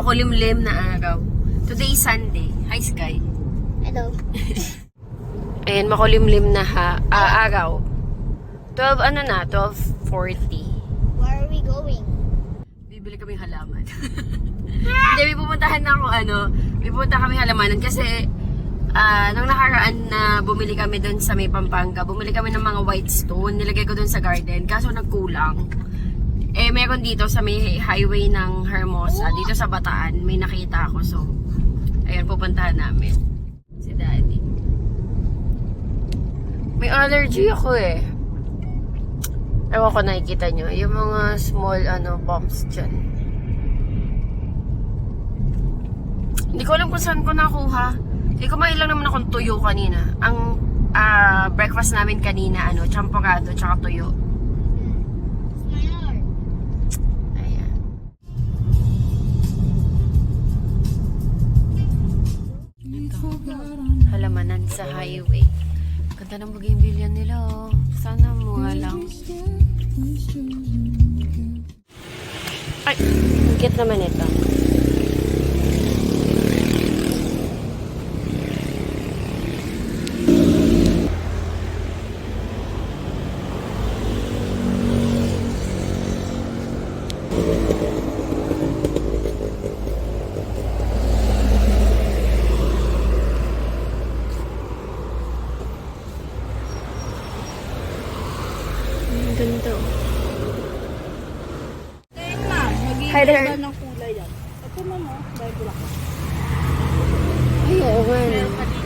makulimlim na araw. Today is Sunday. Hi, Sky. Hello. Ayan, makulimlim na araw. 12:40. Where are we going? Bibili kaming halaman. Hindi, may pupuntahan na ako, may pupunta kami halamanan kasi nung nakaraan na bumili kami doon sa may Pampanga, bumili kami ng mga white stone, nilagay ko doon sa garden, kaso nagkulang. Meron dito sa may highway ng Hermosa, dito sa Bataan, may nakita ako, so ayan, pupuntahan namin. Si Daddy. May allergy ako eh. Ewan ko, nakikita nyo, yung mga small, bumps dyan. Hindi ko alam kung saan ko nakuha. Kumain lang naman akong tuyo kanina. Ang breakfast namin kanina, champurrado tsaka tuyo. Ayan. Ito. Halamanan sa highway. Ganda ng bougainvillea nila, oh. Sana mga lang. Ay, higit naman ito. Ganda. Hi there. Ng kulay yan. Ito mama, dahil bulak. Ay, oo nga.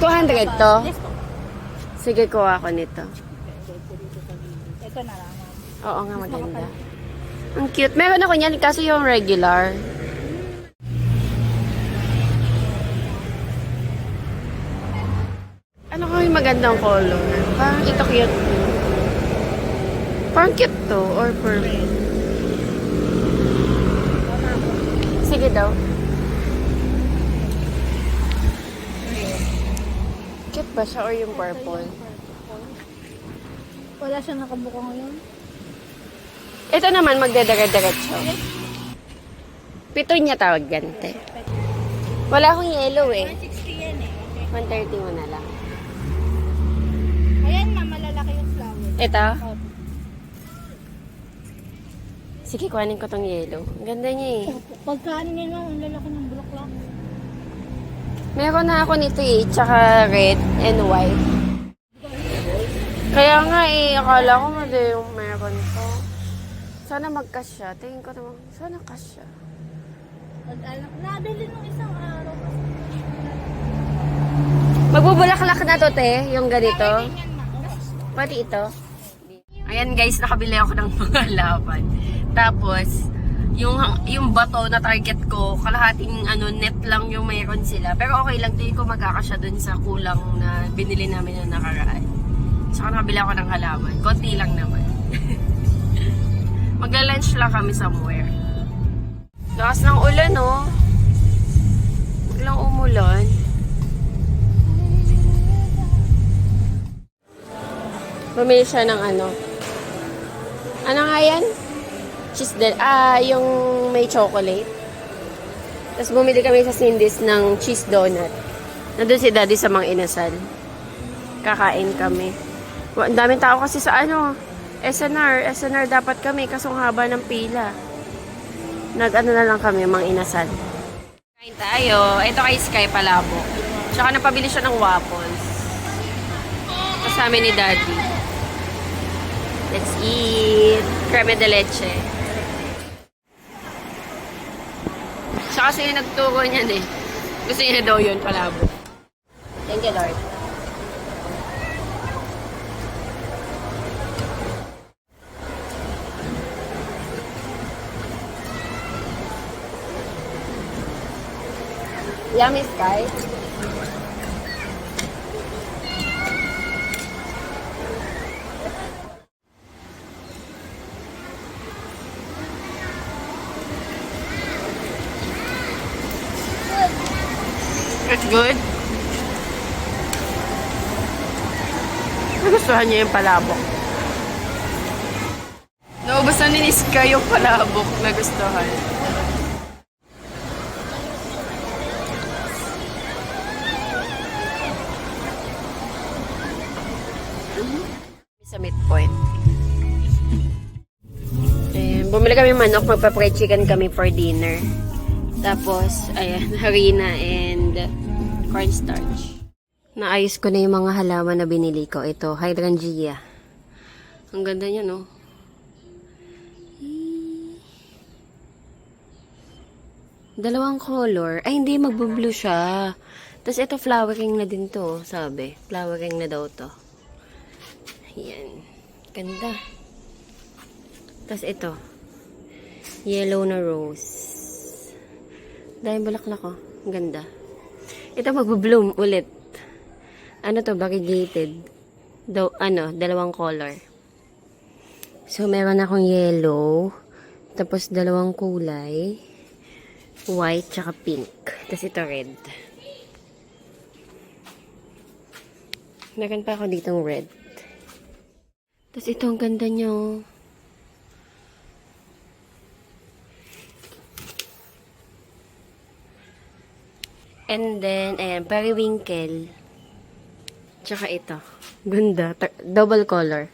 200 to? Sige, kuha ko nito. Ito na lang. Oo nga, maganda. Ang cute. Meron ako niyan, kaso yung regular. Ano ko yung magandang color? Parang ito cute. Parang cute to, or purple. Sige daw. Cute ba siya or yung purple? Wala siya nakabuka ngayon. Ito naman magdadagat-dagatso. Pito niya tawag gante. Wala akong yellow eh. 160 yan eh. 130 mo na lang. Ayan ma, malalaki yung flower. Ito? Oh. Sige, kuhanin ko tong yellow. Ang ganda niya eh. Pagkaano nila, ang lalaki ng bulaklak. Meron na ako nito eh. Tsaka red and white. Kaya nga eh, akala ko madali yung meron to. Sana magkasya. Tingin ko naman, sana kasya. Nabili nung isang araw. Magbubulaklak na to, te, yung ganito. Pati ito. Ayan guys, nakabili ako ng mga laban. Tapos, yung bato na target ko, kalahating net lang yung mayroon sila. Pero okay lang, tingin ko magkakasya dun sa kulang na binili namin yung nakaraan. Saka nakabili ako ng halaman. Konti lang naman. Magla-lunch lang kami somewhere. Lakas ng ulan, oh. Biglang umulan. Bumili siya ng ano nga yan? Cheese yung may chocolate. Tapos bumili kami sa Cindy's ng cheese donut. Nandun si Daddy sa mga inasal. Kakain kami. Ang daming tao kasi sa SNR dapat kami kasong haba ng pila. Na lang kami, mga inasal. Kain tayo. Ito kay Sky Palabok. Tsaka napabili siya ng waffles. Kasama ni Daddy. Let's eat. Creme de leche. Siya kasi yung nagturo niyan eh. Gusto niya daw yun, palabok. Thank you, Lord. Yummy, Sky. It's good. Nagustuhan niya yung palabok. Naubasan ni Sky yung palabok. Nagustuhan. Sa midpoint. Ayan, bumili kami manok, magpa-fried chicken kami for dinner. Tapos, ayan, harina and cornstarch. Naayos ko na yung mga halaman na binili ko. Ito, hydrangea. Ang ganda niya, no? Dalawang color. Ay, hindi, magbo-blue siya. Tapos ito, flowering na din to, sabi. Flowering na daw to. Ayan. Ganda. Tapos ito. Yellow na rose. Dahil bulaklak ko. Ang ganda. Ito magbo-bloom ulit. Ano to, variegated. Dalawang color. So, meron akong yellow. Tapos, dalawang kulay. White, tsaka pink. Tapos ito red. Meron pa ako ditong red. Tapos ito, ang ganda niya, oh. And then, ayan, periwinkle. Tsaka ito. Ganda. Double color.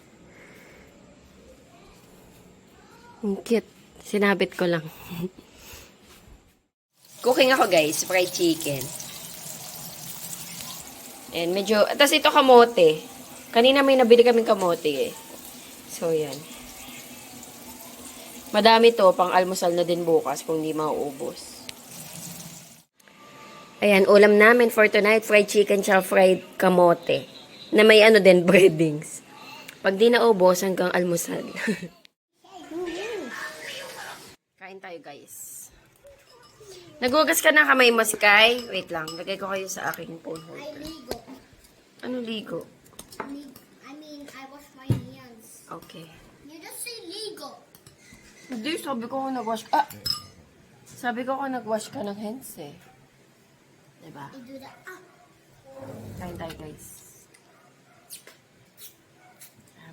Ang cute. Sinabit ko lang. Cooking ako, guys. Fried chicken. And medyo, tapos ito kamote. Kanina may nabili kaming kamote eh. So, yan. Madami to, pang almusal na din bukas kung di mauubos. Ayan, ulam namin for tonight, fried chicken tsaka fried kamote. Na may ano din, breadings. Pag di naubos, hanggang almusal. Kain tayo, guys. Nagugas ka na kamay mo, Sky? Wait lang, lagay ko kayo sa aking phone holder. Ano ligo? I wash my hands. Okay. You just say legal. Hindi, sabi ko kung nag-wash ka ng hands eh. Diba? I do that. Kain tayo, guys.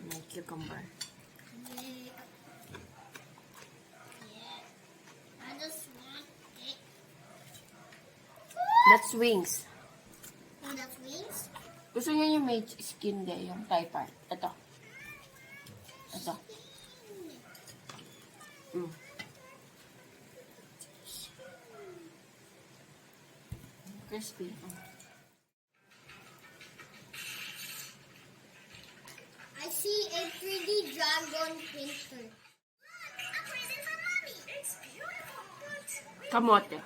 May cucumber. I just want it. That's wings. Oh, that's wings? Gusto niya yung may skin de, yung thigh part. Ito. Ito. Crispy. I see a 3D dragon printer. A present for mommy. It's beautiful. Kamote.